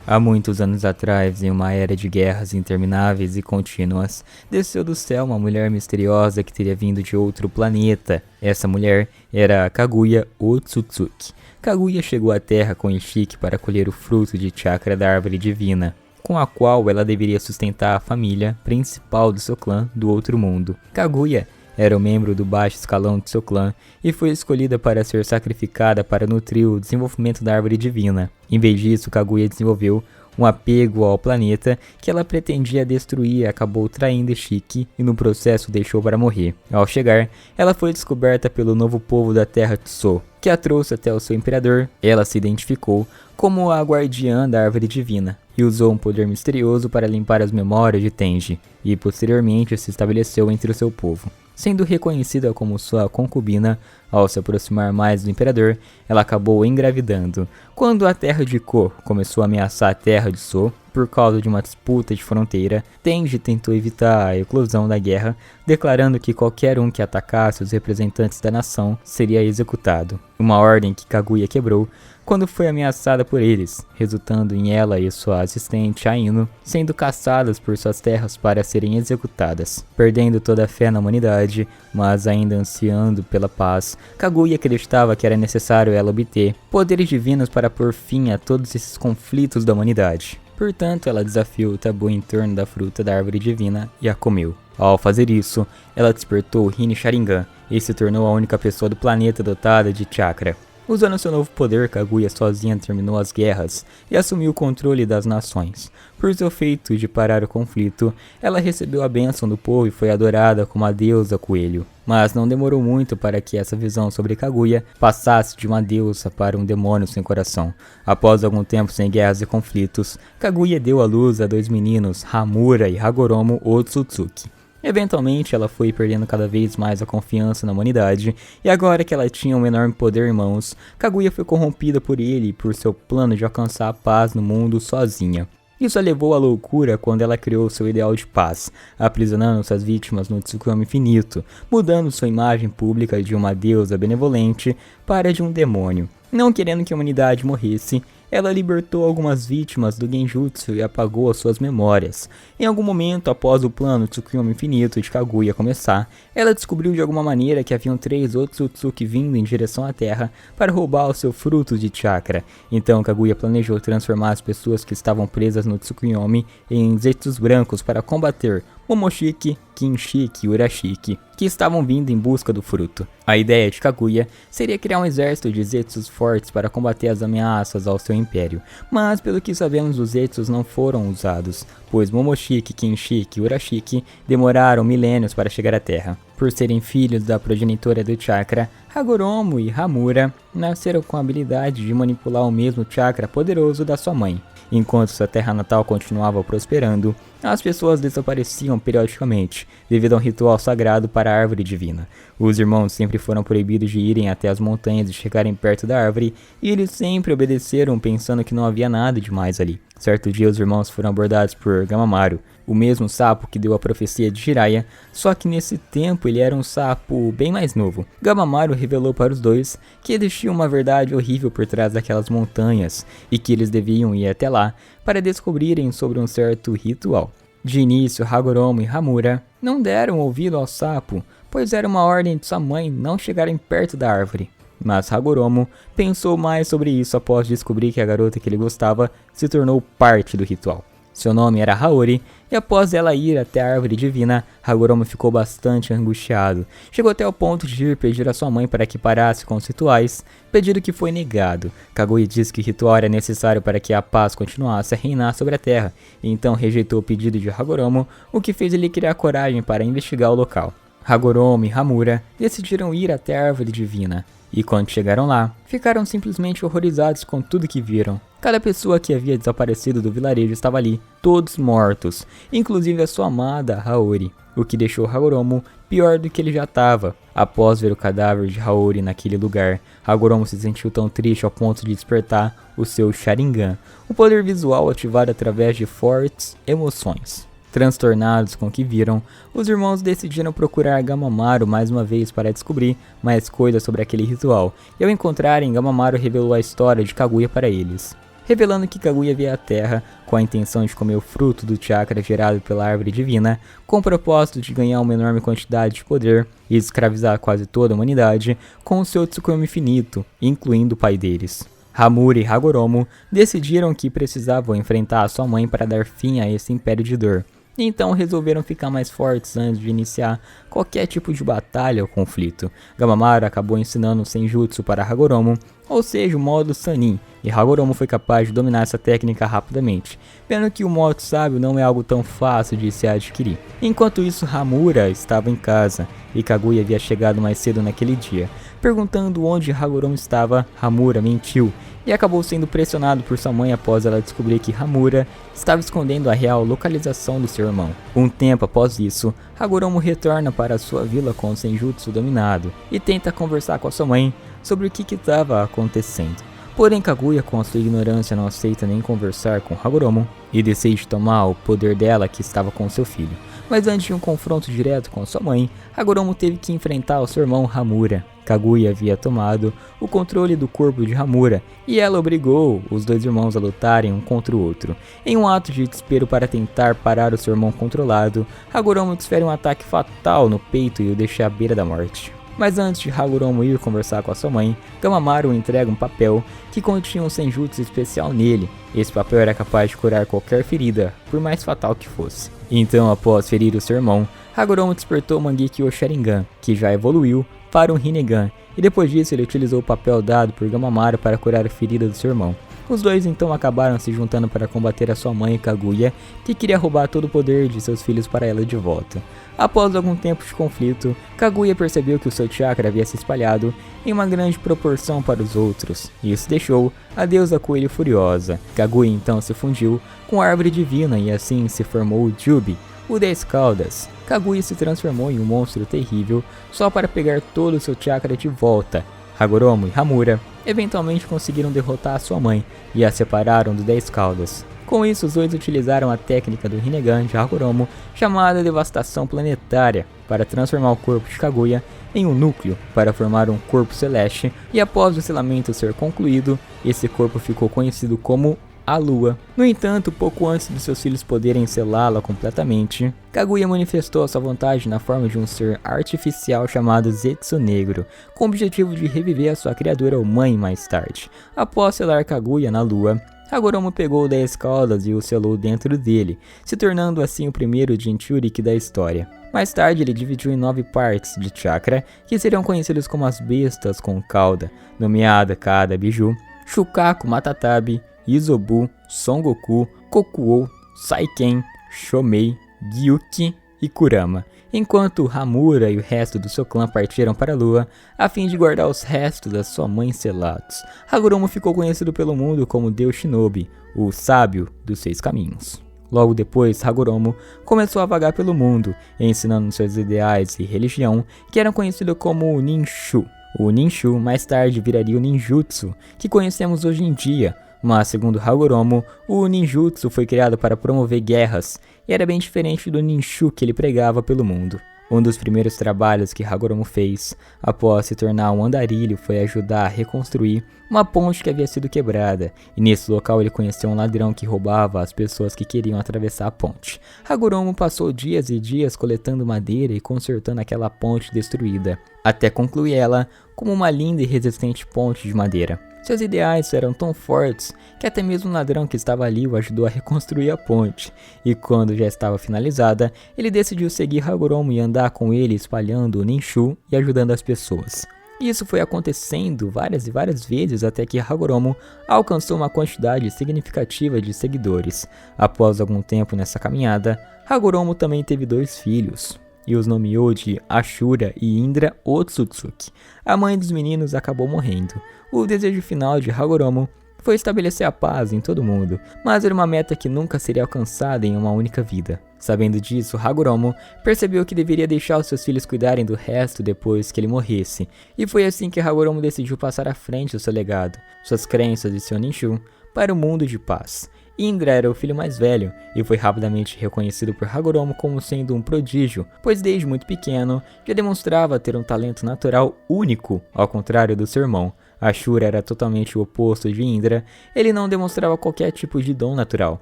Há muitos anos atrás, em uma era de guerras intermináveis e contínuas, desceu do céu uma mulher misteriosa que teria vindo de outro planeta. Essa mulher era Kaguya Otsutsuki. Kaguya chegou à Terra com Ishiki para colher o fruto de chakra da árvore divina, com a qual ela deveria sustentar a família principal do seu clã do outro mundo. Kaguya era um membro do baixo escalão de seu clã e foi escolhida para ser sacrificada para nutrir o desenvolvimento da árvore divina. Em vez disso, Kaguya desenvolveu um apego ao planeta que ela pretendia destruir e acabou traindo Ishiki e no processo deixou para morrer. Ao chegar, ela foi descoberta pelo novo povo da terra Tso, que a trouxe até o seu imperador. Ela se identificou como a guardiã da árvore divina e usou um poder misterioso para limpar as memórias de Tenji, e posteriormente se estabeleceu entre o seu povo. Sendo reconhecida como sua concubina, ao se aproximar mais do imperador, ela acabou engravidando. Quando a terra de Ko começou a ameaçar a terra de So, por causa de uma disputa de fronteira, Tenji tentou evitar a eclosão da guerra, declarando que qualquer um que atacasse os representantes da nação seria executado. Uma ordem que Kaguya quebrou quando foi ameaçada por eles, resultando em ela e sua assistente Aino sendo caçadas por suas terras para serem executadas. Perdendo toda a fé na humanidade, mas ainda ansiando pela paz, Kaguya acreditava que era necessário ela obter poderes divinos para pôr fim a todos esses conflitos da humanidade. Portanto, ela desafiou o tabu em torno da fruta da árvore divina e a comeu. Ao fazer isso, ela despertou o Rin Sharingan e se tornou a única pessoa do planeta dotada de chakra. Usando seu novo poder, Kaguya sozinha terminou as guerras e assumiu o controle das nações. Por seu feito de parar o conflito, ela recebeu a bênção do povo e foi adorada como a deusa coelho. Mas não demorou muito para que essa visão sobre Kaguya passasse de uma deusa para um demônio sem coração. Após algum tempo sem guerras e conflitos, Kaguya deu à luz a dois meninos, Hamura e Hagoromo Otsutsuki. Eventualmente, ela foi perdendo cada vez mais a confiança na humanidade, e agora que ela tinha um enorme poder em mãos, Kaguya foi corrompida por ele e por seu plano de alcançar a paz no mundo sozinha. Isso a levou à loucura quando ela criou seu ideal de paz, aprisionando suas vítimas no Tsukuyomi infinito, mudando sua imagem pública de uma deusa benevolente para de um demônio. Não querendo que a humanidade morresse, ela libertou algumas vítimas do Genjutsu e apagou as suas memórias. Em algum momento, após o plano Tsukuyomi infinito de Kaguya começar, ela descobriu de alguma maneira que haviam 3 Otsutsuki vindo em direção à Terra para roubar o seu fruto de chakra. Então Kaguya planejou transformar as pessoas que estavam presas no Tsukuyomi em Zetsus brancos para combater Momoshiki, Kinshiki e Urashiki, que estavam vindo em busca do fruto. A ideia de Kaguya seria criar um exército de Zetsus fortes para combater as ameaças ao seu império, mas pelo que sabemos os Zetsus não foram usados, pois Momoshiki, Kinshiki e Urashiki demoraram milênios para chegar à Terra. Por serem filhos da progenitora do chakra, Hagoromo e Hamura nasceram com a habilidade de manipular o mesmo chakra poderoso da sua mãe. Enquanto sua terra natal continuava prosperando, as pessoas desapareciam periodicamente, devido a um ritual sagrado para a árvore divina. Os irmãos sempre foram proibidos de irem até as montanhas e chegarem perto da árvore, e eles sempre obedeceram pensando que não havia nada demais ali. Certo dia os irmãos foram abordados por Gamamaru, o mesmo sapo que deu a profecia de Jiraiya, só que nesse tempo ele era um sapo bem mais novo. Gamamaru revelou para os dois que existia uma verdade horrível por trás daquelas montanhas e que eles deviam ir até lá para descobrirem sobre um certo ritual. De início, Hagoromo e Hamura não deram ouvido ao sapo, pois era uma ordem de sua mãe não chegarem perto da árvore. Mas Hagoromo pensou mais sobre isso após descobrir que a garota que ele gostava se tornou parte do ritual. Seu nome era Haori, e após ela ir até a árvore divina, Hagoromo ficou bastante angustiado. Chegou até o ponto de ir pedir a sua mãe para que parasse com os rituais, pedido que foi negado. Kaguya disse que o ritual era necessário para que a paz continuasse a reinar sobre a terra, e então rejeitou o pedido de Hagoromo, o que fez ele criar coragem para investigar o local. Hagoromo e Hamura decidiram ir até a árvore divina. E quando chegaram lá, ficaram simplesmente horrorizados com tudo que viram. Cada pessoa que havia desaparecido do vilarejo estava ali, todos mortos, inclusive a sua amada Haori, o que deixou Hagoromo pior do que ele já estava. Após ver o cadáver de Haori naquele lugar, Hagoromo se sentiu tão triste ao ponto de despertar o seu Sharingan, o poder visual ativado através de fortes emoções. Transtornados com o que viram, os irmãos decidiram procurar Gamamaru mais uma vez para descobrir mais coisas sobre aquele ritual, e ao encontrarem, Gamamaru revelou a história de Kaguya para eles. revelando que Kaguya veio à Terra com a intenção de comer o fruto do chakra gerado pela árvore divina, com o propósito de ganhar uma enorme quantidade de poder e escravizar quase toda a humanidade com o seu Tsukuyomi infinito, incluindo o pai deles. Hamura e Hagoromo decidiram que precisavam enfrentar a sua mãe para dar fim a esse império de dor. Então resolveram ficar mais fortes antes de iniciar qualquer tipo de batalha ou conflito. Gamamaru acabou ensinando o Senjutsu para Hagoromo, ou seja, o modo Sannin, e Hagoromo foi capaz de dominar essa técnica rapidamente, vendo que o modo sábio não é algo tão fácil de se adquirir. Enquanto isso, Hamura estava em casa, e Kaguya havia chegado mais cedo naquele dia. Perguntando onde Hagoromo estava, Hamura mentiu, e acabou sendo pressionado por sua mãe após ela descobrir que Hamura estava escondendo a real localização do seu irmão. Um tempo após isso, Hagoromo retorna para sua vila com o Senjutsu dominado e tenta conversar com a sua mãe sobre o que estava acontecendo. Porém, Kaguya, com a sua ignorância, não aceita nem conversar com Hagoromo e decide tomar o poder dela que estava com seu filho. Mas antes de um confronto direto com sua mãe, Hagoromo teve que enfrentar o seu irmão Hamura. Kaguya havia tomado o controle do corpo de Hamura e ela obrigou os dois irmãos a lutarem um contra o outro. Em um ato de desespero para tentar parar o seu irmão controlado, Hagoromo desfere um ataque fatal no peito e o deixa à beira da morte. Mas antes de Hagoromo ir conversar com a sua mãe, Gamamaru entrega um papel que continha um senjutsu especial nele. Esse papel era capaz de curar qualquer ferida, por mais fatal que fosse. Então, após ferir o seu irmão, Hagoromo despertou o Mangekyo Sharingan, que já evoluiu para um Rinnegan, e depois disso ele utilizou o papel dado por Gamamaru para curar a ferida do seu irmão. Os dois então acabaram se juntando para combater a sua mãe Kaguya, que queria roubar todo o poder de seus filhos para ela de volta. Após algum tempo de conflito, Kaguya percebeu que o seu chakra havia se espalhado em uma grande proporção para os outros, e isso deixou a deusa Coelho furiosa. Kaguya então se fundiu com a árvore divina e assim se formou o Jubi, o 10 Caudas. Kaguya se transformou em um monstro terrível só para pegar todo o seu chakra de volta. Hagoromo e Hamura eventualmente conseguiram derrotar a sua mãe e a separaram do 10 Caudas. Com isso, os dois utilizaram a técnica do Rinnegan de Hagoromo, chamada Devastação Planetária, para transformar o corpo de Kaguya em um núcleo para formar um corpo celeste, e após o selamento ser concluído, esse corpo ficou conhecido como a Lua. No entanto, pouco antes de seus filhos poderem selá-la completamente, Kaguya manifestou a sua vontade na forma de um ser artificial chamado Zetsu Negro, com o objetivo de reviver a sua criadora ou mãe mais tarde. Após selar Kaguya na Lua, Hagoromo pegou 10 caudas e o selou dentro dele, se tornando assim o primeiro Jinchuriki da história. Mais tarde, ele dividiu em 9 partes de chakra, que seriam conhecidos como as bestas com cauda, nomeada Kada Biju, Shukaku Matatabi, Izobu, Son Goku, Kokuou, Saiken, Shomei, Gyuki e Kurama, enquanto Hamura e o resto do seu clã partiram para a Lua a fim de guardar os restos da sua mãe selados. Hagoromo ficou conhecido pelo mundo como Deus Shinobi, o sábio dos 6 caminhos. Logo depois, Hagoromo começou a vagar pelo mundo, ensinando seus ideais e religião, que eram conhecidos como o Ninshu. O Ninshu mais tarde viraria o Ninjutsu, que conhecemos hoje em dia, mas segundo Hagoromo, o ninjutsu foi criado para promover guerras e era bem diferente do ninshu que ele pregava pelo mundo. Um dos primeiros trabalhos que Hagoromo fez, após se tornar um andarilho, foi ajudar a reconstruir uma ponte que havia sido quebrada, e nesse local ele conheceu um ladrão que roubava as pessoas que queriam atravessar a ponte. Hagoromo passou dias e dias coletando madeira e consertando aquela ponte destruída, até concluir ela como uma linda e resistente ponte de madeira. Seus ideais eram tão fortes que até mesmo o ladrão que estava ali o ajudou a reconstruir a ponte, e quando já estava finalizada, ele decidiu seguir Hagoromo e andar com ele espalhando o Ninshu e ajudando as pessoas. Isso foi acontecendo várias e várias vezes até que Hagoromo alcançou uma quantidade significativa de seguidores. Após algum tempo nessa caminhada, Hagoromo também teve 2 filhos, e os nomeou de Ashura e Indra Otsutsuki. A mãe dos meninos acabou morrendo. O desejo final de Hagoromo foi estabelecer a paz em todo o mundo, mas era uma meta que nunca seria alcançada em uma única vida. Sabendo disso, Hagoromo percebeu que deveria deixar os seus filhos cuidarem do resto depois que ele morresse, e foi assim que Hagoromo decidiu passar à frente o seu legado, suas crenças e seu Ninshu para o mundo de paz. Indra era o filho mais velho e foi rapidamente reconhecido por Hagoromo como sendo um prodígio, pois desde muito pequeno já demonstrava ter um talento natural único, ao contrário do seu irmão. Ashura era totalmente o oposto de Indra, ele não demonstrava qualquer tipo de dom natural.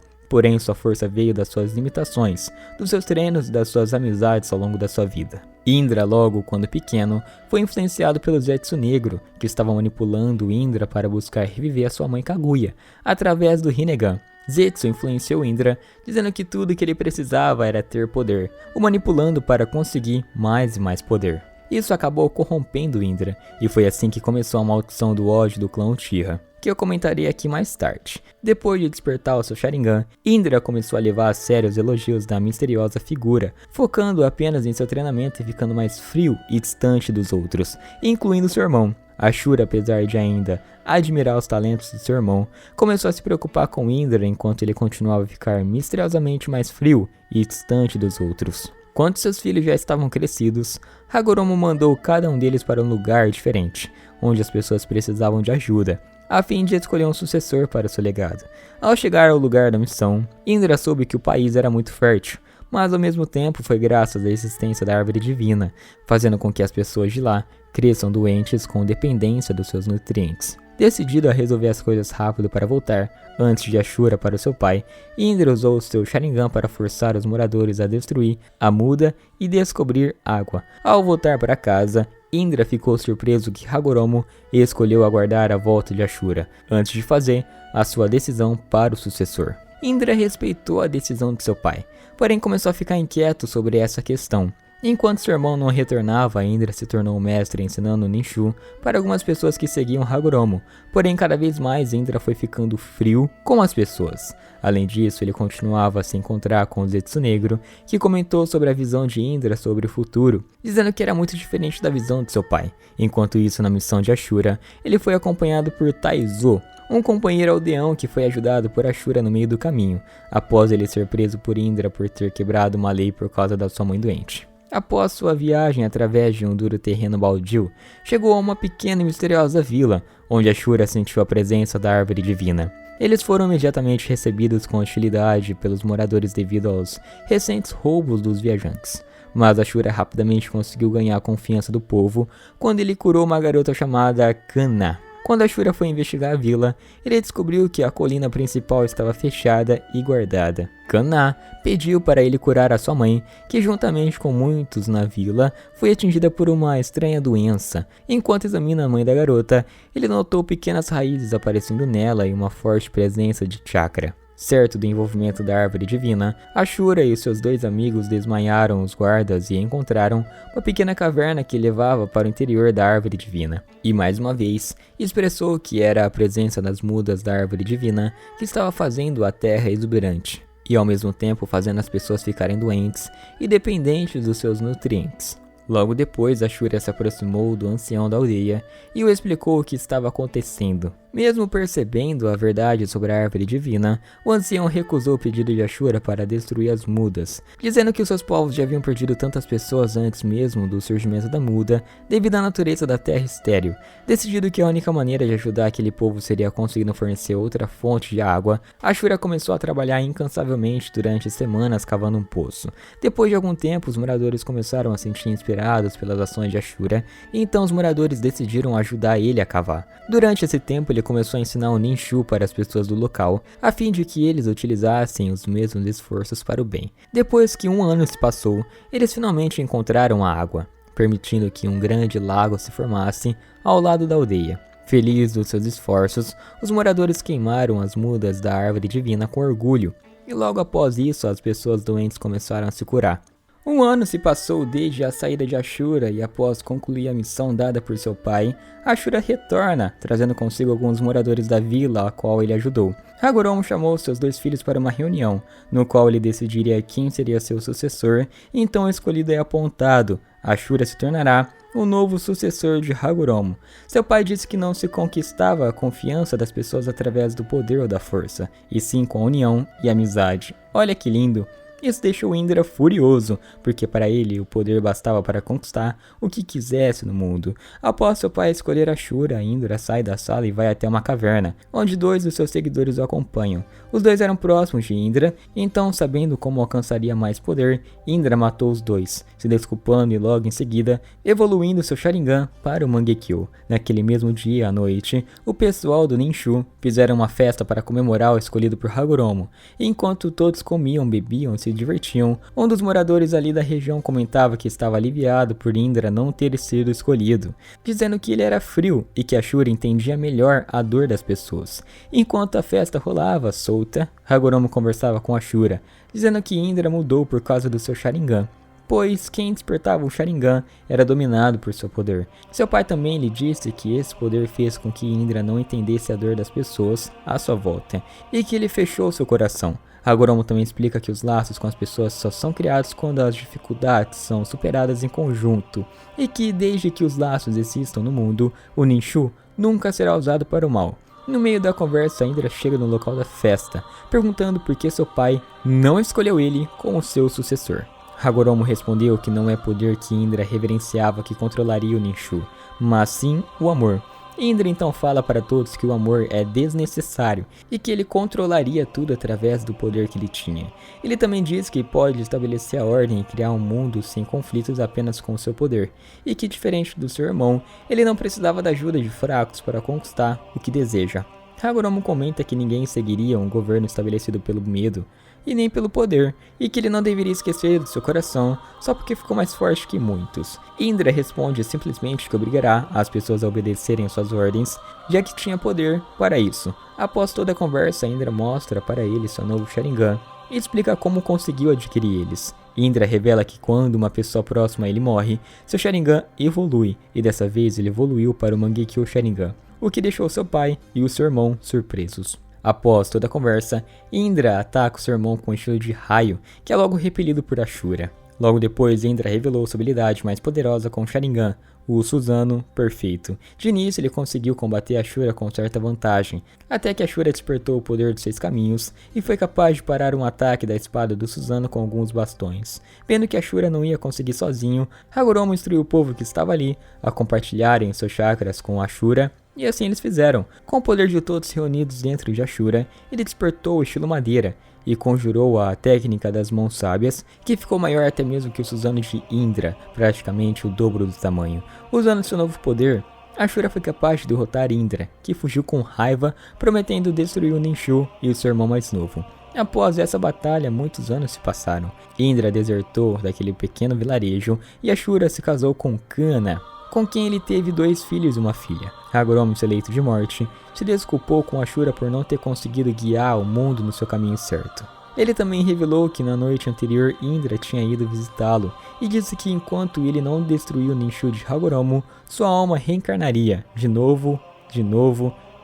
Porém, sua força veio das suas limitações, dos seus treinos e das suas amizades ao longo da sua vida. Indra, logo quando pequeno, foi influenciado pelo Zetsu Negro, que estava manipulando Indra para buscar reviver a sua mãe Kaguya, através do Rinnegan. Zetsu influenciou Indra, dizendo que tudo que ele precisava era ter poder, o manipulando para conseguir mais e mais poder. Isso acabou corrompendo Indra, e foi assim que começou a maldição do ódio do clã Uchiha, que eu comentarei aqui mais tarde. Depois de despertar o seu Sharingan, Indra começou a levar a sério os elogios da misteriosa figura, focando apenas em seu treinamento e ficando mais frio e distante dos outros, incluindo seu irmão. Ashura, apesar de ainda admirar os talentos de seu irmão, começou a se preocupar com Indra enquanto ele continuava a ficar misteriosamente mais frio e distante dos outros. Quando seus filhos já estavam crescidos, Hagoromo mandou cada um deles para um lugar diferente, onde as pessoas precisavam de ajuda, a fim de escolher um sucessor para seu legado. Ao chegar ao lugar da missão, Indra soube que o país era muito fértil, mas ao mesmo tempo foi graças à existência da árvore divina, fazendo com que as pessoas de lá cresçam doentes com dependência dos seus nutrientes. Decidido a resolver as coisas rápido para voltar, antes de Ashura para o seu pai, Indra usou o seu Sharingan para forçar os moradores a destruir a muda e descobrir água. Ao voltar para casa, Indra ficou surpreso que Hagoromo escolheu aguardar a volta de Ashura, antes de fazer a sua decisão para o sucessor. Indra respeitou a decisão de seu pai, porém começou a ficar inquieto sobre essa questão. Enquanto seu irmão não retornava, Indra se tornou um mestre ensinando Ninshu para algumas pessoas que seguiam Hagoromo, porém cada vez mais Indra foi ficando frio com as pessoas. Além disso, ele continuava a se encontrar com o Zetsu Negro, que comentou sobre a visão de Indra sobre o futuro, dizendo que era muito diferente da visão de seu pai. Enquanto isso, na missão de Ashura, ele foi acompanhado por Taizo, um companheiro aldeão que foi ajudado por Ashura no meio do caminho, após ele ser preso por Indra por ter quebrado uma lei por causa da sua mãe doente. Após sua viagem através de um duro terreno baldio, chegou a uma pequena e misteriosa vila, onde Ashura sentiu a presença da árvore divina. Eles foram imediatamente recebidos com hostilidade pelos moradores devido aos recentes roubos dos viajantes. Mas Ashura rapidamente conseguiu ganhar a confiança do povo quando ele curou uma garota chamada Kanna. Quando Ashura foi investigar a vila, ele descobriu que a colina principal estava fechada e guardada. Kanna pediu para ele curar a sua mãe, que juntamente com muitos na vila, foi atingida por uma estranha doença. Enquanto examina a mãe da garota, ele notou pequenas raízes aparecendo nela e uma forte presença de chakra. Certo do envolvimento da árvore divina, Ashura e seus dois amigos desmaiaram os guardas e encontraram uma pequena caverna que levava para o interior da árvore divina. E mais uma vez, expressou que era a presença das mudas da árvore divina que estava fazendo a terra exuberante, e ao mesmo tempo fazendo as pessoas ficarem doentes e dependentes dos seus nutrientes. Logo depois, Ashura se aproximou do ancião da aldeia e o explicou o que estava acontecendo. Mesmo percebendo a verdade sobre a árvore divina, o ancião recusou o pedido de Ashura para destruir as mudas, dizendo que os seus povos já haviam perdido tantas pessoas antes mesmo do surgimento da muda, devido à natureza da terra estéril. Decidido que a única maneira de ajudar aquele povo seria conseguindo fornecer outra fonte de água, Ashura começou a trabalhar incansavelmente durante semanas cavando um poço. Depois de algum tempo, os moradores começaram a se sentir inspirados pelas ações de Ashura, e então os moradores decidiram ajudar ele a cavar. Durante esse tempo, ele começou a ensinar o Ninshu para as pessoas do local, a fim de que eles utilizassem os mesmos esforços para o bem. Depois que um ano se passou, eles finalmente encontraram a água, permitindo que um grande lago se formasse ao lado da aldeia. Felizes dos seus esforços, os moradores queimaram as mudas da árvore divina com orgulho, e logo após isso as pessoas doentes começaram a se curar. Um ano se passou desde a saída de Ashura e após concluir a missão dada por seu pai, Ashura retorna, trazendo consigo alguns moradores da vila a qual ele ajudou. Hagoromo chamou seus dois filhos para uma reunião, no qual ele decidiria quem seria seu sucessor, e então o escolhido é apontado. Ashura se tornará o novo sucessor de Hagoromo. Seu pai disse que não se conquistava a confiança das pessoas através do poder ou da força, e sim com a união e amizade. Olha que lindo! Isso deixou Indra furioso, porque para ele o poder bastava para conquistar o que quisesse no mundo. Após seu pai escolher Ashura, Indra sai da sala e vai até uma caverna, onde dois dos seus seguidores o acompanham. Os dois eram próximos de Indra, então, sabendo como alcançaria mais poder, Indra matou os dois, se desculpando e logo em seguida, evoluindo seu Sharingan para o Mangekyo. Naquele mesmo dia, à noite, o pessoal do Ninshu fizeram uma festa para comemorar o escolhido por Hagoromo. E enquanto todos comiam, bebiam e se divertiam, um dos moradores ali da região comentava que estava aliviado por Indra não ter sido escolhido, dizendo que ele era frio e que Ashura entendia melhor a dor das pessoas. Enquanto a festa rolava solta, Hagoromo conversava com Ashura, dizendo que Indra mudou por causa do seu Sharingan, pois quem despertava o Sharingan era dominado por seu poder. Seu pai também lhe disse que esse poder fez com que Indra não entendesse a dor das pessoas à sua volta, e que ele fechou seu coração. Hagoromo também explica que os laços com as pessoas só são criados quando as dificuldades são superadas em conjunto, e que desde que os laços existam no mundo, o Ninshu nunca será usado para o mal. No meio da conversa, Indra chega no local da festa, perguntando por que seu pai não escolheu ele como seu sucessor. Hagoromo respondeu que não é poder que Indra reverenciava que controlaria o Ninshu, mas sim o amor. Indra então fala para todos que o amor é desnecessário e que ele controlaria tudo através do poder que ele tinha. Ele também diz que pode estabelecer a ordem e criar um mundo sem conflitos apenas com seu poder, e que, diferente do seu irmão, ele não precisava da ajuda de fracos para conquistar o que deseja. Hagoromo comenta que ninguém seguiria um governo estabelecido pelo medo e nem pelo poder, e que ele não deveria esquecer do seu coração só porque ficou mais forte que muitos. Indra responde simplesmente que obrigará as pessoas a obedecerem suas ordens, já que tinha poder para isso. Após toda a conversa, Indra mostra para ele seu novo Sharingan e explica como conseguiu adquirir eles. Indra revela que quando uma pessoa próxima a ele morre, seu Sharingan evolui, e dessa vez ele evoluiu para o Mangekyo Sharingan, o que deixou seu pai e o seu irmão surpresos. Após toda a conversa, Indra ataca o seu irmão com um estilo de raio, que é logo repelido por Ashura. Logo depois, Indra revelou sua habilidade mais poderosa com o Sharingan, o Susanoo Perfeito. De início, ele conseguiu combater Ashura com certa vantagem, até que Ashura despertou o poder dos 6 caminhos e foi capaz de parar um ataque da espada do Susanoo com alguns bastões. Vendo que Ashura não ia conseguir sozinho, Hagoromo instruiu o povo que estava ali a compartilharem seus chakras com Ashura, e assim eles fizeram. Com o poder de todos reunidos dentro de Ashura, ele despertou o estilo madeira e conjurou a técnica das mãos sábias, que ficou maior até mesmo que o Susanoo de Indra, praticamente o dobro do tamanho. Usando seu novo poder, Ashura foi capaz de derrotar Indra, que fugiu com raiva, prometendo destruir o Ninshu e o seu irmão mais novo. Após essa batalha, muitos anos se passaram. Indra desertou daquele pequeno vilarejo e Ashura se casou com Kanna, com quem ele teve 2 filhos e uma filha. Hagoromo, seu leito de morte, se desculpou com Ashura por não ter conseguido guiar o mundo no seu caminho certo. Ele também revelou que na noite anterior Indra tinha ido visitá-lo e disse que enquanto ele não destruiu o Ninshu de Hagoromo, sua alma reencarnaria de novo,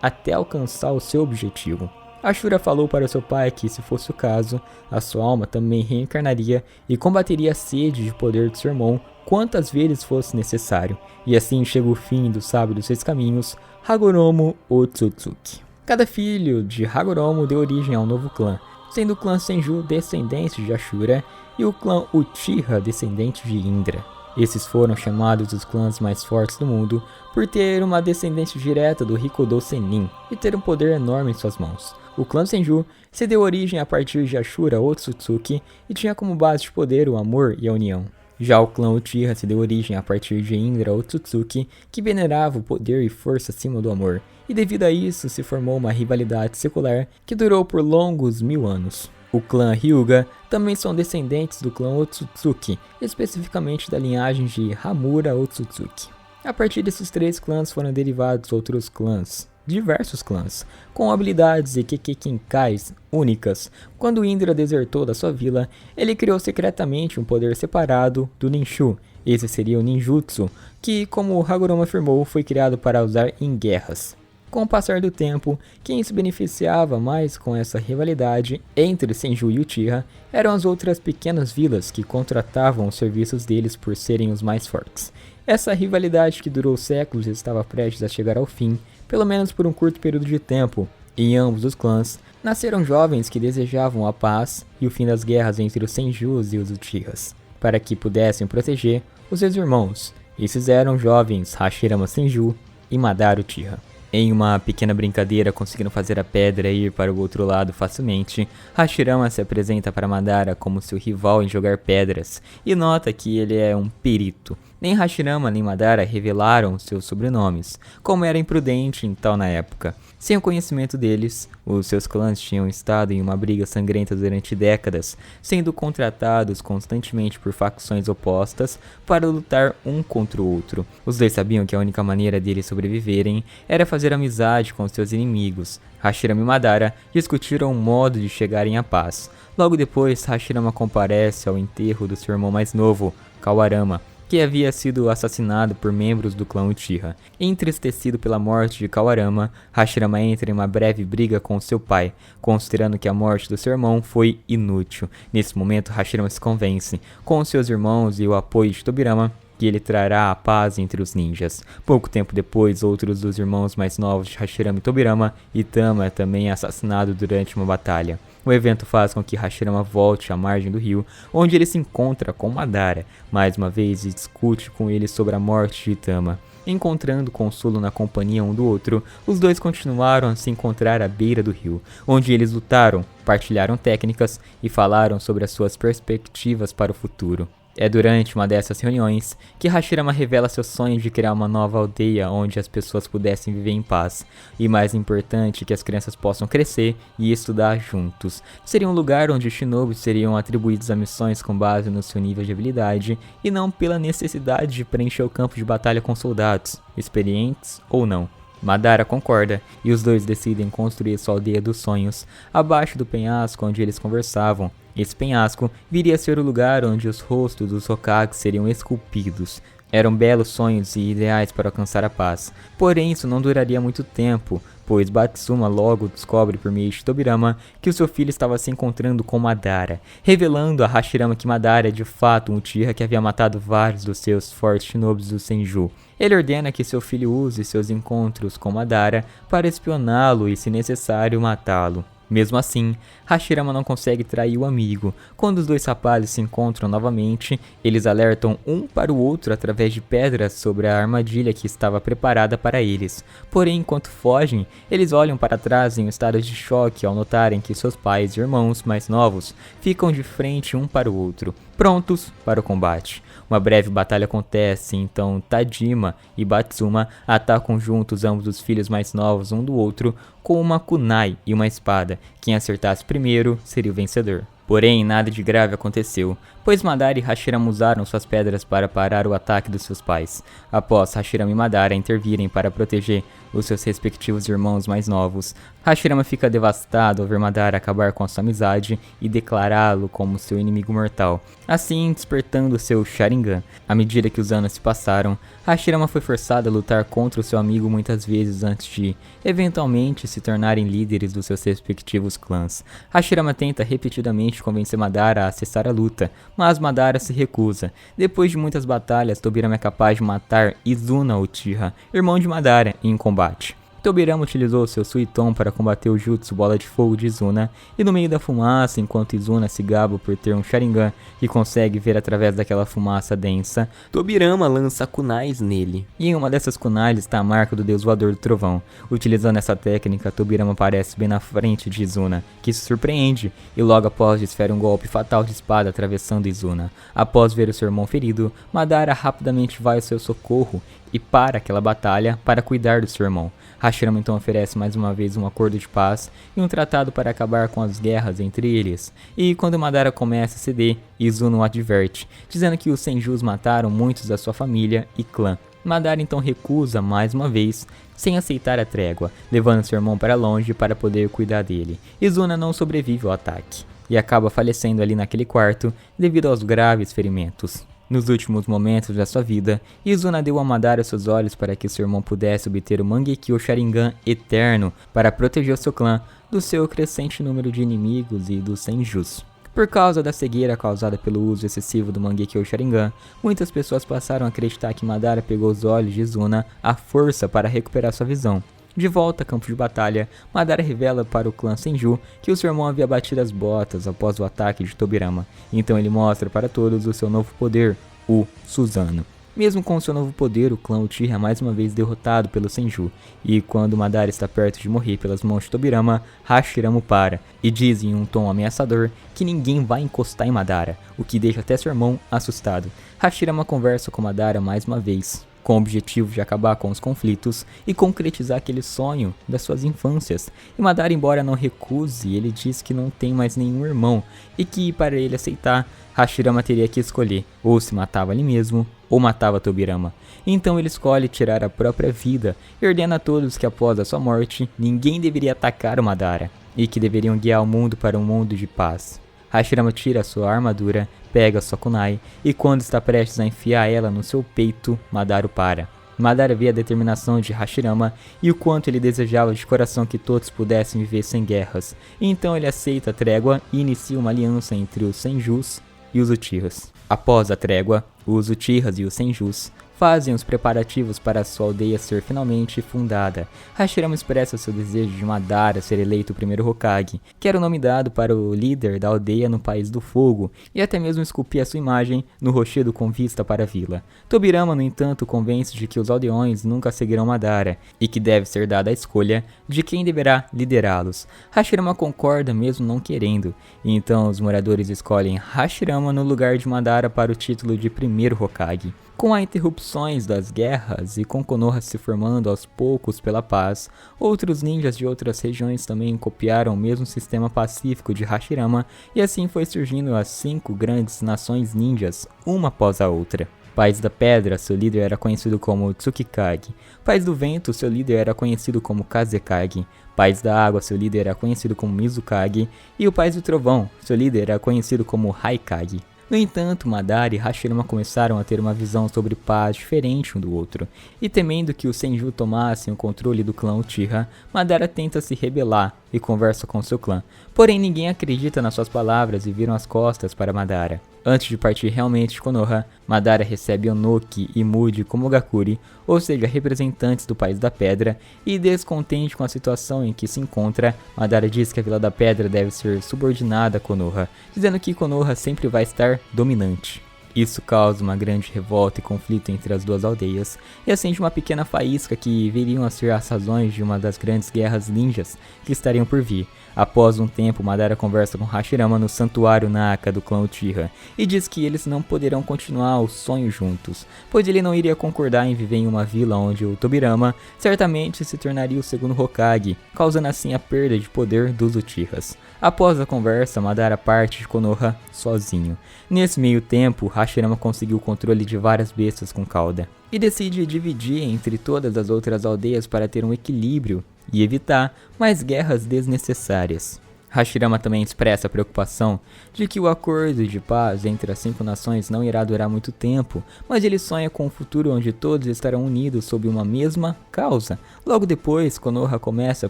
até alcançar o seu objetivo. Ashura falou para seu pai que, se fosse o caso, a sua alma também reencarnaria e combateria a sede de poder de seu irmão quantas vezes fosse necessário, e assim chega o fim do sábio dos 6 caminhos, Hagoromo Otsutsuki. Cada filho de Hagoromo deu origem a um novo clã, sendo o clã Senju descendente de Ashura e o clã Uchiha descendente de Indra. Esses foram chamados os clãs mais fortes do mundo por ter uma descendência direta do Rikudo Sennin e ter um poder enorme em suas mãos. O clã Senju se deu origem a partir de Ashura Otsutsuki e tinha como base de poder o amor e a união. Já o clã Uchiha se deu origem a partir de Indra Otsutsuki, que venerava o poder e força acima do amor, e devido a isso se formou uma rivalidade secular que durou por longos 1000 anos. O clã Hyuga também são descendentes do clã Otsutsuki, especificamente da linhagem de Hamura Otsutsuki. A partir desses 3 clãs foram derivados outros clãs, diversos clãs, com habilidades e Kekkeinkais únicas. Quando Indra desertou da sua vila, ele criou secretamente um poder separado do Ninshu. Esse seria o Ninjutsu, que, como Hagoromo afirmou, foi criado para usar em guerras. Com o passar do tempo, quem se beneficiava mais com essa rivalidade entre Senju e Uchiha eram as outras pequenas vilas que contratavam os serviços deles por serem os mais fortes. Essa rivalidade, que durou séculos, estava prestes a chegar ao fim, pelo menos por um curto período de tempo, Em ambos os clãs, nasceram jovens que desejavam a paz e o fim das guerras entre os Senjus e os Uchihas, para que pudessem proteger os seus irmãos. Esses eram jovens Hashirama Senju e Madara Uchiha. Em uma pequena brincadeira, conseguindo fazer a pedra ir para o outro lado facilmente, Hashirama se apresenta para Madara como seu rival em jogar pedras e nota que ele é um perito. Nem Hashirama nem Madara revelaram seus sobrenomes, como era imprudente então na época. Sem o conhecimento deles, os seus clãs tinham estado em uma briga sangrenta durante décadas, sendo contratados constantemente por facções opostas para lutar um contra o outro. Os dois sabiam que a única maneira deles sobreviverem era fazer amizade com seus inimigos. Hashirama e Madara discutiram um modo de chegarem à paz. Logo depois, Hashirama comparece ao enterro do seu irmão mais novo, Kawarama, que havia sido assassinado por membros do clã Uchiha. Entristecido pela morte de Kawarama, Hashirama entra em uma breve briga com seu pai, considerando que a morte do seu irmão foi inútil. Nesse momento, Hashirama se convence, com seus irmãos e o apoio de Tobirama, que ele trará a paz entre os ninjas. Pouco tempo depois, outros dos irmãos mais novos de Hashirama e Tobirama, Itama, também é assassinado durante uma batalha. O evento faz com que Hashirama volte à margem do rio, onde ele se encontra com Madara, mais uma vez, e discute com ele sobre a morte de Itama. Encontrando consolo na companhia um do outro, os dois continuaram a se encontrar à beira do rio, onde eles lutaram, partilharam técnicas e falaram sobre as suas perspectivas para o futuro. É durante uma dessas reuniões que Hashirama revela seu sonho de criar uma nova aldeia onde as pessoas pudessem viver em paz, e mais importante, que as crianças possam crescer e estudar juntos. Seria um lugar onde os shinobis seriam atribuídos a missões com base no seu nível de habilidade e não pela necessidade de preencher o campo de batalha com soldados, experientes ou não. Madara concorda, e os dois decidem construir sua aldeia dos sonhos, abaixo do penhasco onde eles conversavam. Esse penhasco viria a ser o lugar onde os rostos dos Hokages seriam esculpidos. Eram belos sonhos e ideais para alcançar a paz. Porém, isso não duraria muito tempo, pois Batsuma logo descobre por meio de Tobirama que o seu filho estava se encontrando com Madara, revelando a Hashirama que Madara é de fato um Uchiha que havia matado vários dos seus fortes shinobis do Senju. Ele ordena que seu filho use seus encontros com Madara para espioná-lo e, se necessário, matá-lo. Mesmo assim, Hashirama não consegue trair o amigo. Quando os dois rapazes se encontram novamente, eles alertam um para o outro através de pedras sobre a armadilha que estava preparada para eles. Porém, enquanto fogem, eles olham para trás em um estado de choque ao notarem que seus pais e irmãos mais novos ficam de frente um para o outro, prontos para o combate. Uma breve batalha acontece, então Tajima e Batsuma atacam juntos ambos os filhos mais novos um do outro com uma kunai e uma espada. Quem acertasse primeiro seria o vencedor. Porém, nada de grave aconteceu, pois Madara e Hashirama usaram suas pedras para parar o ataque dos seus pais. Após Hashirama e Madara intervirem para proteger os seus respectivos irmãos mais novos, Hashirama fica devastado ao ver Madara acabar com a sua amizade e declará-lo como seu inimigo mortal, assim despertando seu Sharingan. À medida que os anos se passaram, Hashirama foi forçado a lutar contra o seu amigo muitas vezes antes de, eventualmente, se tornarem líderes dos seus respectivos clãs. Hashirama tenta repetidamente convencer Madara a cessar a luta, mas Madara se recusa. Depois de muitas batalhas, Tobirama é capaz de matar Izuna Uchiha, irmão de Madara, em combate. Tobirama utilizou seu Suiton para combater o Jutsu Bola de Fogo de Izuna, e no meio da fumaça, enquanto Izuna se gaba por ter um Sharingan que consegue ver através daquela fumaça densa, Tobirama lança kunais nele. E em uma dessas kunais está a marca do Deus Voador do Trovão. Utilizando essa técnica, Tobirama aparece bem na frente de Izuna, que se surpreende, e logo após desfere um golpe fatal de espada atravessando Izuna. Após ver o seu irmão ferido, Madara rapidamente vai ao seu socorro e para aquela batalha para cuidar do seu irmão. Hashirama então oferece mais uma vez um acordo de paz e um tratado para acabar com as guerras entre eles. E quando Madara começa a ceder, Izuna o adverte, dizendo que os Senjus mataram muitos da sua família e clã. Madara então recusa mais uma vez, sem aceitar a trégua, levando seu irmão para longe para poder cuidar dele. Izuna não sobrevive ao ataque e acaba falecendo ali naquele quarto devido aos graves ferimentos. Nos últimos momentos da sua vida, Izuna deu a Madara seus olhos para que seu irmão pudesse obter o Mangekyo Sharingan eterno para proteger o seu clã do seu crescente número de inimigos e dos Senjus. Por causa da cegueira causada pelo uso excessivo do Mangekyo Sharingan, muitas pessoas passaram a acreditar que Madara pegou os olhos de Izuna à força para recuperar sua visão. De volta a campo de batalha, Madara revela para o clã Senju que o seu irmão havia batido as botas após o ataque de Tobirama. Então ele mostra para todos o seu novo poder, o Susanoo. Mesmo com seu novo poder, o clã Uchiha é mais uma vez derrotado pelo Senju, e quando Madara está perto de morrer pelas mãos de Tobirama, Hashirama o para, e diz em um tom ameaçador que ninguém vai encostar em Madara, o que deixa até seu irmão assustado. Hashirama conversa com Madara mais uma vez, com o objetivo de acabar com os conflitos e concretizar aquele sonho das suas infâncias. E Madara, embora não recuse, ele diz que não tem mais nenhum irmão, e que para ele aceitar, Hashirama teria que escolher, ou se matava ali mesmo, ou matava Tobirama. Então ele escolhe tirar a própria vida e ordena a todos que após a sua morte, ninguém deveria atacar o Madara, e que deveriam guiar o mundo para um mundo de paz. Hashirama tira sua armadura, pega sua kunai, e quando está prestes a enfiar ela no seu peito, Madara o para. Madara vê a determinação de Hashirama e o quanto ele desejava de coração que todos pudessem viver sem guerras. E então ele aceita a trégua e inicia uma aliança entre os Senjus e os Uchihas. Após a trégua, os Uchihas e os Senjus fazem os preparativos para sua aldeia ser finalmente fundada. Hashirama expressa seu desejo de Madara ser eleito o primeiro Hokage, que era o nome dado para o líder da aldeia no País do Fogo, e até mesmo esculpir a sua imagem no rochedo com vista para a vila. Tobirama, no entanto, convence de que os aldeões nunca seguirão Madara, e que deve ser dada a escolha de quem deverá liderá-los. Hashirama concorda mesmo não querendo, e então os moradores escolhem Hashirama no lugar de Madara para o título de primeiro Hokage. Com as interrupções das guerras e com Konoha se formando aos poucos pela paz, outros ninjas de outras regiões também copiaram o mesmo sistema pacífico de Hashirama, e assim foi surgindo as 5 grandes nações ninjas, uma após a outra. País da Pedra, seu líder era conhecido como Tsukikage. País do Vento, seu líder era conhecido como Kazekage. País da Água, seu líder era conhecido como Mizukage. E o País do Trovão, seu líder era conhecido como Haikage. No entanto, Madara e Hashirama começaram a ter uma visão sobre paz diferente um do outro, e temendo que os Senju tomassem o controle do clã Uchiha, Madara tenta se rebelar e conversa com seu clã. Porém, ninguém acredita nas suas palavras e viram as costas para Madara. Antes de partir realmente de Konoha, Madara recebe Onoki e Mudi como Gakuri, ou seja, representantes do País da Pedra, e descontente com a situação em que se encontra, Madara diz que a Vila da Pedra deve ser subordinada a Konoha, dizendo que Konoha sempre vai estar dominante. Isso causa uma grande revolta e conflito entre as duas aldeias, e acende uma pequena faísca que viriam a ser as razões de uma das grandes guerras ninjas que estariam por vir. Após um tempo, Madara conversa com Hashirama no santuário Naka do clã Uchiha, e diz que eles não poderão continuar o sonho juntos, pois ele não iria concordar em viver em uma vila onde o Tobirama certamente se tornaria o segundo Hokage, causando assim a perda de poder dos Uchihas. Após a conversa, Madara parte de Konoha sozinho. Nesse meio tempo, Hashirama conseguiu o controle de várias bestas com cauda, e decide dividir entre todas as outras aldeias para ter um equilíbrio e evitar mais guerras desnecessárias. Hashirama também expressa a preocupação de que o acordo de paz entre as 5 nações não irá durar muito tempo, mas ele sonha com um futuro onde todos estarão unidos sob uma mesma causa. Logo depois, Konoha começa a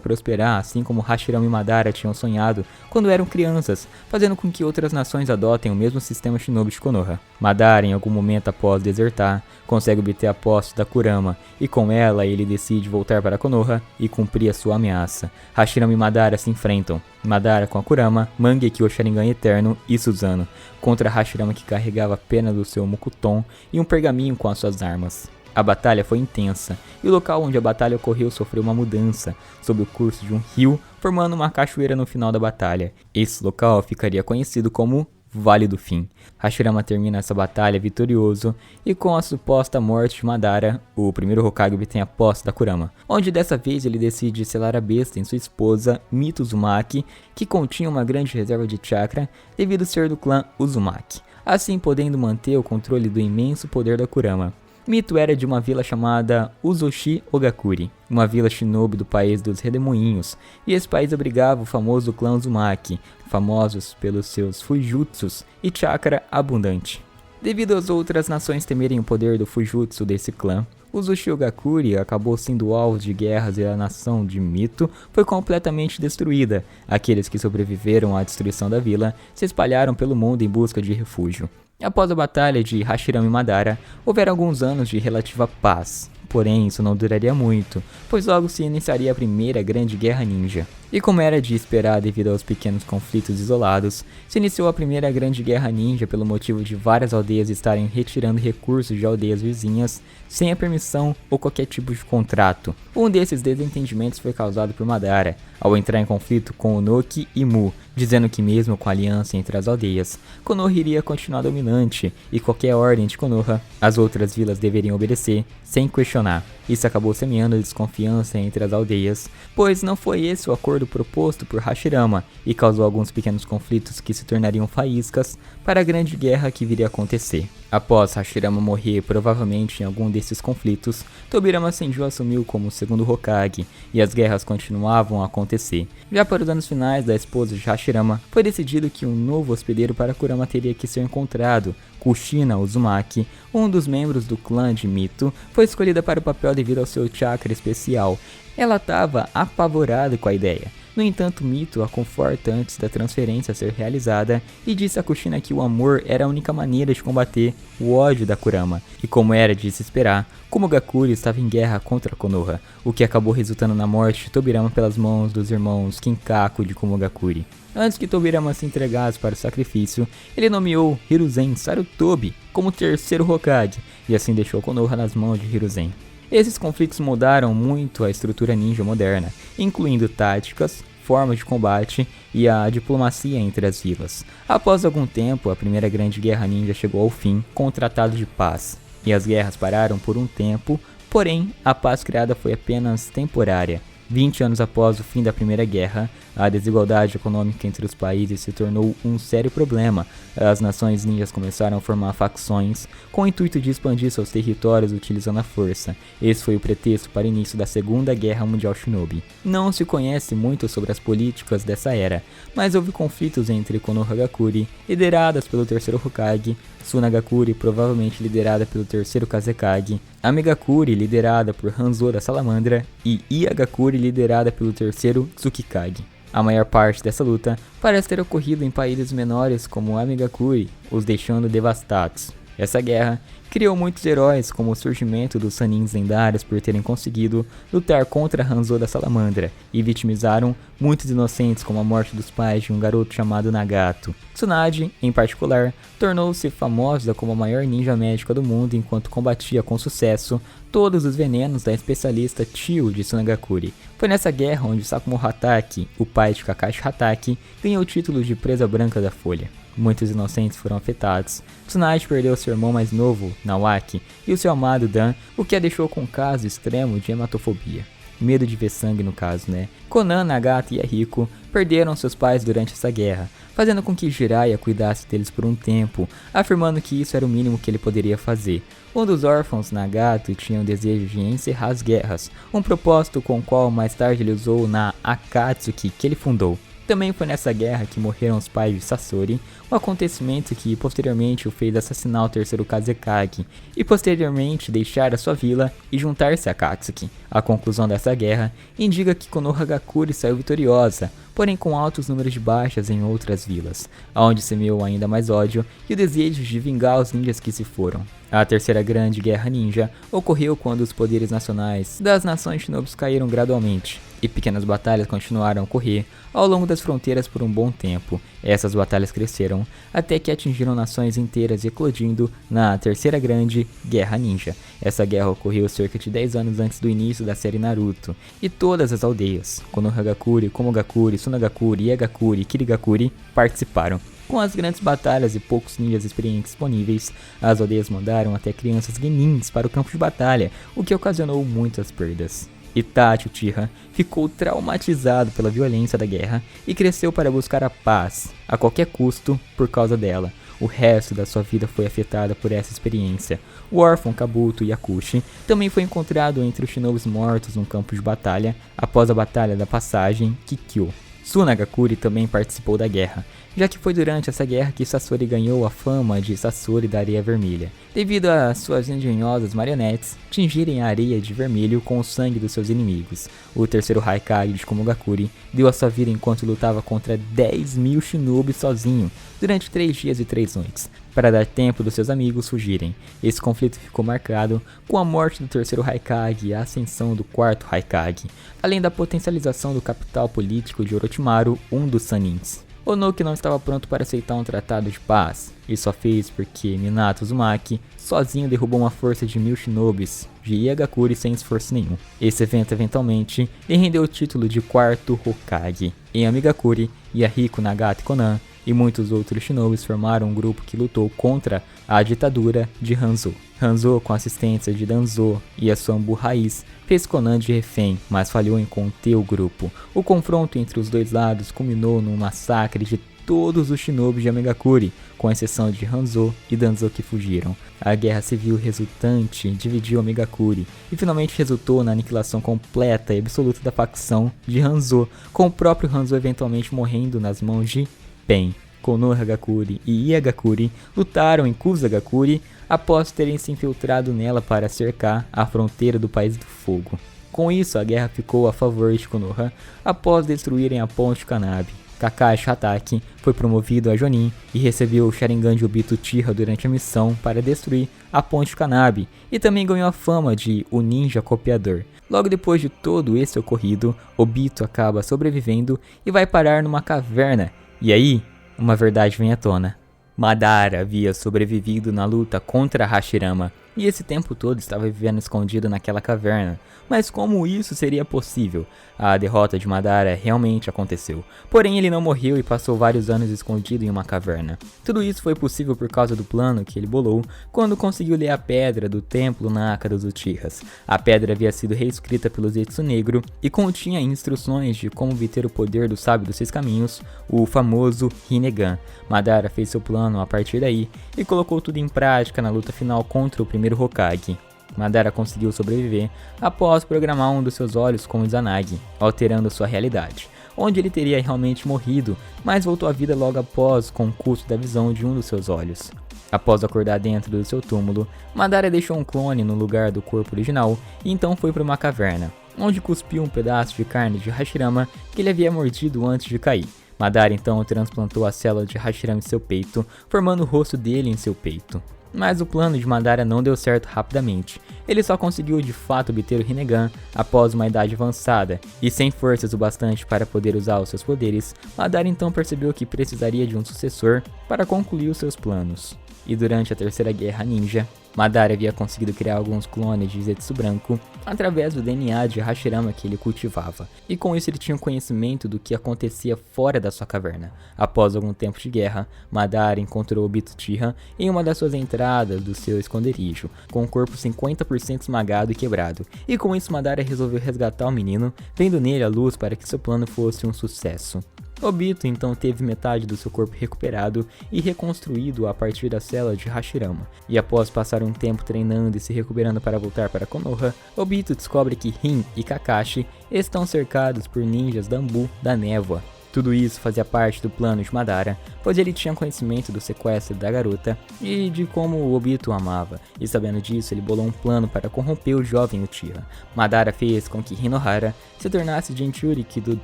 prosperar, assim como Hashirama e Madara tinham sonhado quando eram crianças, fazendo com que outras nações adotem o mesmo sistema shinobi de Konoha. Madara, em algum momento após desertar, consegue obter a posse da Kurama, e com ela ele decide voltar para Konoha e cumprir a sua ameaça. Hashirama e Madara se enfrentam. Madara com a Kurama, Mangekyo o Sharingan Eterno e Susanoo, contra Hashirama que carregava a pena do seu Mokuton e um pergaminho com as suas armas. A batalha foi intensa, e o local onde a batalha ocorreu sofreu uma mudança, sob o curso de um rio, formando uma cachoeira no final da batalha. Esse local ficaria conhecido como Vale do Fim. Hashirama termina essa batalha vitorioso, e com a suposta morte de Madara, o primeiro Hokage obtém a posse da Kurama, onde dessa vez ele decide selar a besta em sua esposa Mito Uzumaki, que continha uma grande reserva de chakra devido ser do clã Uzumaki, assim podendo manter o controle do imenso poder da Kurama. Mito era de uma vila chamada Uzoshi Ogakuri, uma vila shinobi do país dos redemoinhos, e esse país abrigava o famoso clã Uzumaki, famosos pelos seus Fujutsus e chakra abundante. Devido às outras nações temerem o poder do Fujutsu desse clã, Uzoshi Ogakuri acabou sendo alvo de guerras e a nação de Mito foi completamente destruída. Aqueles que sobreviveram à destruição da vila se espalharam pelo mundo em busca de refúgio. Após a batalha de Hashirama e Madara, houveram alguns anos de relativa paz. porém isso não duraria muito, pois logo se iniciaria a primeira grande guerra ninja. E como era de esperar devido aos pequenos conflitos isolados, se iniciou a primeira grande guerra ninja pelo motivo de várias aldeias estarem retirando recursos de aldeias vizinhas sem a permissão ou qualquer tipo de contrato. Um desses desentendimentos foi causado por Madara, ao entrar em conflito com Onoki e Mu, dizendo que mesmo com a aliança entre as aldeias, Konoha iria continuar dominante e qualquer ordem de Konoha, as outras vilas deveriam obedecer sem questionar. Isso acabou semeando desconfiança entre as aldeias, pois não foi esse o acordo proposto por Hashirama e causou alguns pequenos conflitos que se tornariam faíscas para a grande guerra que viria a acontecer. Após Hashirama morrer, provavelmente em algum desses conflitos, Tobirama Senju assumiu como o segundo Hokage e as guerras continuavam a acontecer. Já para os anos finais da esposa de Hashirama, foi decidido que um novo hospedeiro para Kurama teria que ser encontrado. Kushina Uzumaki, um dos membros do clã de Mito, foi escolhida para o papel devido ao seu chakra especial. Ela estava apavorada com a ideia. No entanto, Mito a conforta antes da transferência ser realizada e disse a Kushina que o amor era a única maneira de combater o ódio da Kurama. E como era de se esperar, Komogakure estava em guerra contra Konoha, o que acabou resultando na morte de Tobirama pelas mãos dos irmãos Kinkaku de Komogakure. Antes que Tobirama se entregasse para o sacrifício, ele nomeou Hiruzen Sarutobi como terceiro Hokage, e assim deixou Konoha nas mãos de Hiruzen. Esses conflitos mudaram muito a estrutura ninja moderna, incluindo táticas, formas de combate e a diplomacia entre as vilas. Após algum tempo, a primeira grande guerra ninja chegou ao fim com o Tratado de Paz, e as guerras pararam por um tempo, porém a paz criada foi apenas temporária. 20 anos após o fim da Primeira Guerra, a desigualdade econômica entre os países se tornou um sério problema. As nações ninjas começaram a formar facções com o intuito de expandir seus territórios utilizando a força. Esse foi o pretexto para o início da Segunda Guerra Mundial Shinobi. Não se conhece muito sobre as políticas dessa era, mas houve conflitos entre Konohagakure, lideradas pelo terceiro Hokage, Tsunagakure, provavelmente liderada pelo terceiro Kazekage, Amigakure, liderada por Hanzo da Salamandra, e Iagakure, liderada pelo terceiro Tsukikage. A maior parte dessa luta parece ter ocorrido em países menores como Amigakure, os deixando devastados. Essa guerra criou muitos heróis, como o surgimento dos Sanins lendários por terem conseguido lutar contra Hanzo da Salamandra, e vitimizaram muitos inocentes, como a morte dos pais de um garoto chamado Nagato. Tsunade, em particular, tornou-se famosa como a maior ninja médica do mundo enquanto combatia com sucesso todos os venenos da especialista tio de Tsunagakure. Foi nessa guerra onde Sakumo Hatake, o pai de Kakashi Hatake, ganhou o título de Presa Branca da Folha. Muitos inocentes foram afetados. Tsunade perdeu seu irmão mais novo, Nawaki, e o seu amado Dan, o que a deixou com um caso extremo de hematofobia. Medo de ver sangue no caso, né? Konan, Nagato e Eriko perderam seus pais durante essa guerra, fazendo com que Jiraiya cuidasse deles por um tempo, afirmando que isso era o mínimo que ele poderia fazer. Um dos órfãos, Nagato, tinha o desejo de encerrar as guerras, um propósito com o qual mais tarde ele usou na Akatsuki que ele fundou. Também foi nessa guerra que morreram os pais de Sasori, um acontecimento que posteriormente o fez assassinar o terceiro Kazekage e posteriormente deixar a sua vila e juntar-se a Akatsuki. A conclusão dessa guerra indica que Konohagakure saiu vitoriosa, porém com altos números de baixas em outras vilas, onde semeou ainda mais ódio e o desejo de vingar os ninjas que se foram. A terceira grande guerra ninja ocorreu quando os poderes nacionais das nações shinobis caíram gradualmente, e pequenas batalhas continuaram a ocorrer ao longo das fronteiras por um bom tempo. Essas batalhas cresceram até que atingiram nações inteiras, eclodindo na terceira grande guerra ninja. Essa guerra ocorreu cerca de 10 anos antes do início da série Naruto, e todas as aldeias, Konohagakure, Komogakure, Tsunagakure, Iagakure e Kirigakure, participaram. Com as grandes batalhas e poucos ninjas experientes disponíveis, as aldeias mandaram até crianças genins para o campo de batalha, o que ocasionou muitas perdas. Itachi Uchiha ficou traumatizado pela violência da guerra e cresceu para buscar a paz, a qualquer custo, por causa dela. O resto da sua vida foi afetada por essa experiência. O órfão Kabuto Yakushi também foi encontrado entre os shinobis mortos num campo de batalha após a Batalha da Passagem Kikyo. Tsunagakure também participou da guerra. já que foi durante essa guerra que Sasori ganhou a fama de Sasori da Areia Vermelha, devido a suas engenhosas marionetes tingirem a areia de vermelho com o sangue dos seus inimigos. O terceiro Haikage de Komogakure deu a sua vida enquanto lutava contra 10.000 shinobi sozinho, durante 3 dias e 3 noites, para dar tempo dos seus amigos fugirem. Esse conflito ficou marcado com a morte do terceiro Haikage e a ascensão do quarto Haikage, além da potencialização do capital político de Orochimaru, um dos Sanins. Onoki não estava pronto para aceitar um tratado de paz, e só fez porque Minato Uzumaki sozinho derrubou uma força de 1000 shinobis de Iagakure sem esforço nenhum. Esse evento eventualmente lhe rendeu o título de quarto Hokage. Em Amigakure, Yahiko, Nagata e Konan e muitos outros shinobis formaram um grupo que lutou contra a ditadura de Hanzo. Hanzo, com assistência de Danzo e a Sambu Raiz, fez Konan de refém, mas falhou em conter o grupo. O confronto entre os dois lados culminou num massacre de todos os shinobis de Amigakure, com exceção de Hanzo e Danzo que fugiram. A guerra civil resultante dividiu Amigakure e finalmente resultou na aniquilação completa e absoluta da facção de Hanzo, com o próprio Hanzo eventualmente morrendo nas mãos de Pen. Konohagakure e Iagakure lutaram em Kusagakure após terem se infiltrado nela para cercar a fronteira do País do Fogo. Com isso, a guerra ficou a favor de Konoha após destruírem a ponte Kanabi. Kakashi Hatake foi promovido a Jonin e recebeu o Sharingan de Obito Uchiha durante a missão para destruir a ponte Kanabi, e também ganhou a fama de o ninja copiador. Logo depois de todo esse ocorrido, Obito acaba sobrevivendo e vai parar numa caverna, e aí uma verdade vem à tona. Madara havia sobrevivido na luta contra Hashirama, e esse tempo todo estava vivendo escondido naquela caverna. Mas como isso seria possível? A derrota de Madara realmente aconteceu, porém ele não morreu e passou vários anos escondido em uma caverna. Tudo isso foi possível por causa do plano que ele bolou quando conseguiu ler a pedra do templo Naka dos Uchihas. A pedra havia sido reescrita pelo Zetsu Negro e continha instruções de como obter o poder do Sábio dos Seis Caminhos, o famoso Rinnegan. Madara fez seu plano a partir daí e colocou tudo em prática na luta final contra o primeiro Hokage. Madara conseguiu sobreviver após programar um dos seus olhos com o Izanagi, alterando sua realidade, onde ele teria realmente morrido, mas voltou à vida logo após com o custo da visão de um dos seus olhos. Após acordar dentro do seu túmulo, Madara deixou um clone no lugar do corpo original e então foi para uma caverna, onde cuspiu um pedaço de carne de Hashirama que ele havia mordido antes de cair. Madara então transplantou a célula de Hashirama em seu peito, formando o rosto dele em seu peito. Mas o plano de Madara não deu certo rapidamente. Ele só conseguiu de fato obter o Rinnegan após uma idade avançada, e sem forças o bastante para poder usar os seus poderes, Madara então percebeu que precisaria de um sucessor para concluir os seus planos. E durante a Terceira Guerra Ninja, Madara havia conseguido criar alguns clones de Zetsu Branco através do DNA de Hashirama que ele cultivava, e com isso ele tinha um conhecimento do que acontecia fora da sua caverna. Após algum tempo de guerra, Madara encontrou Obito Uchiha em uma das suas entradas do seu esconderijo, com o corpo 50% esmagado e quebrado, e com isso Madara resolveu resgatar o menino, vendo nele a luz para que seu plano fosse um sucesso. Obito então teve metade do seu corpo recuperado e reconstruído a partir da célula de Hashirama, e após passar um tempo treinando e se recuperando para voltar para Konoha, Obito descobre que Rin e Kakashi estão cercados por ninjas Danbu da Névoa. Tudo isso fazia parte do plano de Madara, pois ele tinha conhecimento do sequestro da garota e de como o Obito o amava, e sabendo disso ele bolou um plano para corromper o jovem Uchiha. Madara fez com que Rinohara se tornasse Jinchuriki do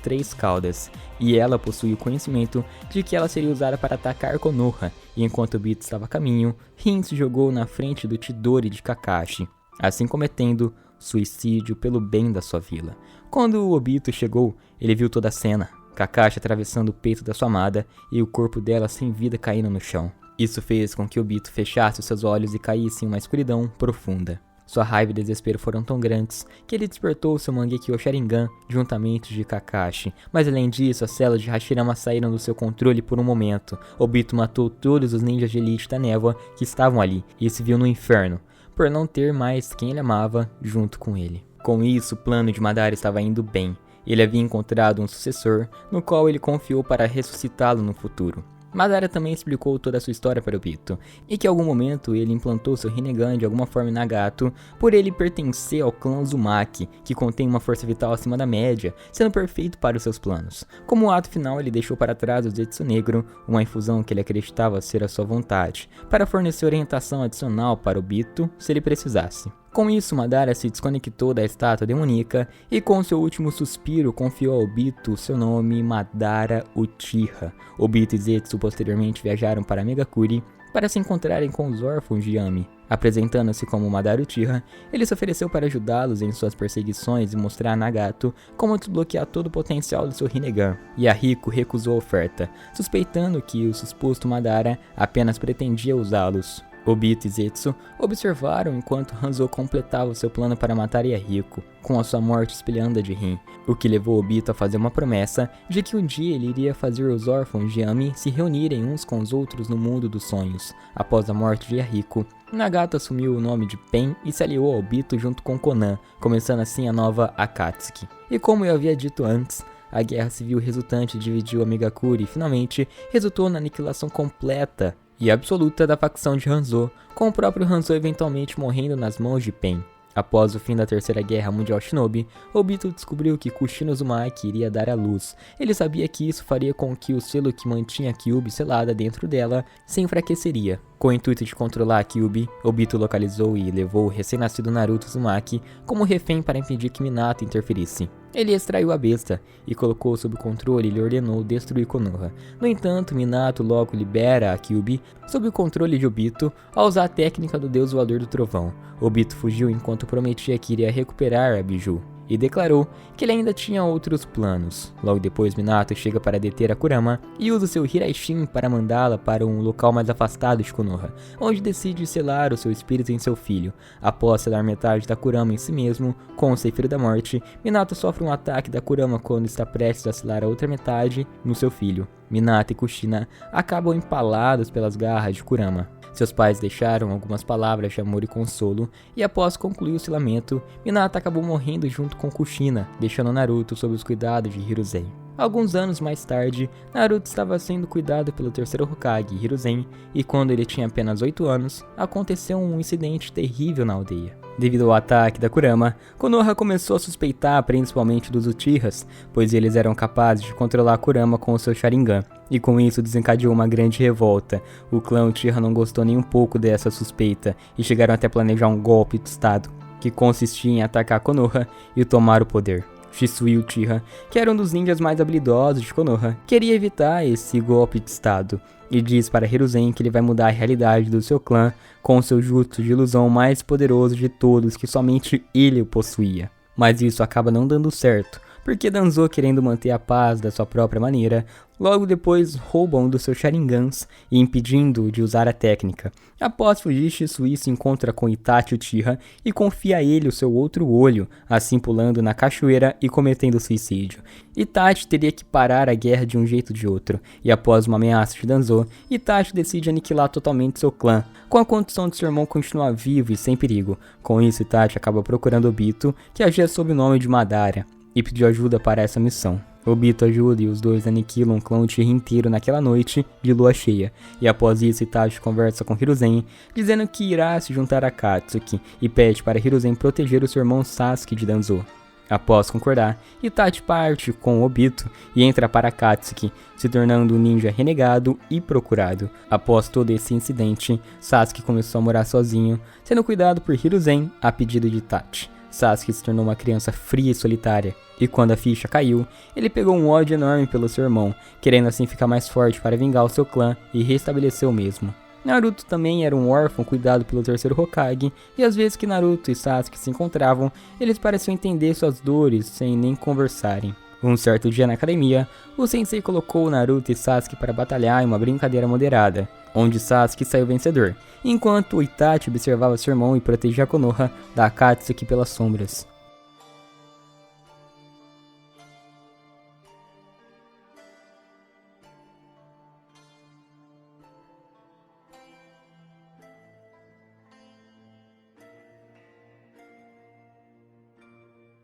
Três Caudas, e ela possuía o conhecimento de que ela seria usada para atacar Konoha, e enquanto Obito estava a caminho, Rin se jogou na frente do Chidori de Kakashi, assim cometendo suicídio pelo bem da sua vila. Quando o Obito chegou, ele viu toda a cena. Kakashi atravessando o peito da sua amada e o corpo dela sem vida caindo no chão. Isso fez com que Obito fechasse os seus olhos e caísse em uma escuridão profunda. Sua raiva e desespero foram tão grandes que ele despertou seu Mangekyo Sharingan juntamente de Kakashi. Mas além disso, as células de Hashirama saíram do seu controle por um momento. Obito matou todos os ninjas de elite da névoa que estavam ali e se viu no inferno, por não ter mais quem ele amava junto com ele. Com isso, o plano de Madara estava indo bem. Ele havia encontrado um sucessor, no qual ele confiou para ressuscitá-lo no futuro. Madara também explicou toda a sua história para Obito, e que em algum momento ele implantou seu Rinnegan de alguma forma em Nagato, por ele pertencer ao clã Uzumaki, que contém uma força vital acima da média, sendo perfeito para os seus planos. Como ato final, ele deixou para trás o Zetsu Negro, uma infusão que ele acreditava ser a sua vontade, para fornecer orientação adicional para Obito se ele precisasse. Com isso, Madara se desconectou da estátua demoníaca e com seu último suspiro confiou a Obito seu nome Madara Uchiha. Obito e Zetsu posteriormente viajaram para Megakuri para se encontrarem com os órfãos de Yami. Apresentando-se como Madara Uchiha, ele se ofereceu para ajudá-los em suas perseguições e mostrar a Nagato como desbloquear todo o potencial do seu Rinnegan. E a Riku recusou a oferta, suspeitando que o suposto Madara apenas pretendia usá-los. Obito e Zetsu observaram enquanto Hanzo completava seu plano para matar Yahiko, com a sua morte espelhando a de Rin, o que levou Obito a fazer uma promessa de que um dia ele iria fazer os órfãos de Yami se reunirem uns com os outros no mundo dos sonhos. Após a morte de Yahiko, Nagato assumiu o nome de Pen e se aliou ao Obito junto com Konan, começando assim a nova Akatsuki. E como eu havia dito antes, a guerra civil resultante dividiu a Megakuri e finalmente resultou na aniquilação completa e absoluta da facção de Hanzo, com o próprio Hanzo eventualmente morrendo nas mãos de Pen. Após o fim da Terceira Guerra Mundial Shinobi, Obito descobriu que Kushina Uzumaki iria dar à luz. Ele sabia que isso faria com que o selo que mantinha a Kyuubi selada dentro dela se enfraqueceria. Com o intuito de controlar a Kyuubi, Obito localizou e levou o recém-nascido Naruto Uzumaki como refém para impedir que Minato interferisse. Ele extraiu a besta e colocou sob controle e lhe ordenou destruir Konoha. No entanto, Minato logo libera a Kyuubi sob o controle de Obito ao usar a técnica do Deus Voador do Trovão. Obito fugiu enquanto prometia que iria recuperar a Biju e declarou que ele ainda tinha outros planos. Logo depois, Minato chega para deter a Kurama e usa seu Hiraishin para mandá-la para um local mais afastado de Konoha, onde decide selar o seu espírito em seu filho. Após selar metade da Kurama em si mesmo, com o Ceifiro da Morte, Minato sofre um ataque da Kurama quando está prestes a selar a outra metade no seu filho. Minato e Kushina acabam empalados pelas garras de Kurama. Seus pais deixaram algumas palavras de amor e consolo, e após concluir o selamento, Minato acabou morrendo junto com Kushina, deixando Naruto sob os cuidados de Hiruzen. Alguns anos mais tarde, Naruto estava sendo cuidado pelo terceiro Hokage, Hiruzen, e quando ele tinha apenas 8 anos, aconteceu um incidente terrível na aldeia. Devido ao ataque da Kurama, Konoha começou a suspeitar principalmente dos Uchihas, pois eles eram capazes de controlar a Kurama com o seu Sharingan, e com isso desencadeou uma grande revolta. O clã Uchiha não gostou nem um pouco dessa suspeita, e chegaram até planejar um golpe de estado, que consistia em atacar Konoha e tomar o poder. Shisui Uchiha, que era um dos ninjas mais habilidosos de Konoha, queria evitar esse golpe de estado, e diz para Hiruzen que ele vai mudar a realidade do seu clã com o seu jutsu de ilusão mais poderoso de todos, que somente ele o possuía. Mas isso acaba não dando certo, porque Danzo, querendo manter a paz da sua própria maneira, logo depois rouba um dos seus Sharingans e impedindo-o de usar a técnica. Após fugir, Shisui se encontra com Itachi Uchiha e confia a ele o seu outro olho, assim pulando na cachoeira e cometendo suicídio. Itachi teria que parar a guerra de um jeito ou de outro, e após uma ameaça de Danzo, Itachi decide aniquilar totalmente seu clã, com a condição de seu irmão continuar vivo e sem perigo. Com isso, Itachi acaba procurando Obito, que agia sob o nome de Madara, e pediu ajuda para essa missão. Obito ajuda e os dois aniquilam o clã Uchiha inteiro naquela noite de lua cheia, e após isso Itachi conversa com Hiruzen, dizendo que irá se juntar a Akatsuki, e pede para Hiruzen proteger o seu irmão Sasuke de Danzo. Após concordar, Itachi parte com Obito e entra para Akatsuki, se tornando um ninja renegado e procurado. Após todo esse incidente, Sasuke começou a morar sozinho, sendo cuidado por Hiruzen a pedido de Itachi. Sasuke se tornou uma criança fria e solitária, e quando a ficha caiu, ele pegou um ódio enorme pelo seu irmão, querendo assim ficar mais forte para vingar o seu clã e restabelecer o mesmo. Naruto também era um órfão cuidado pelo terceiro Hokage, e às vezes que Naruto e Sasuke se encontravam, eles pareciam entender suas dores sem nem conversarem. Um certo dia na academia, o sensei colocou Naruto e Sasuke para batalhar em uma brincadeira moderada, onde Sasuke saiu vencedor, enquanto Itachi observava seu irmão e protegia Konoha da Akatsuki pelas sombras.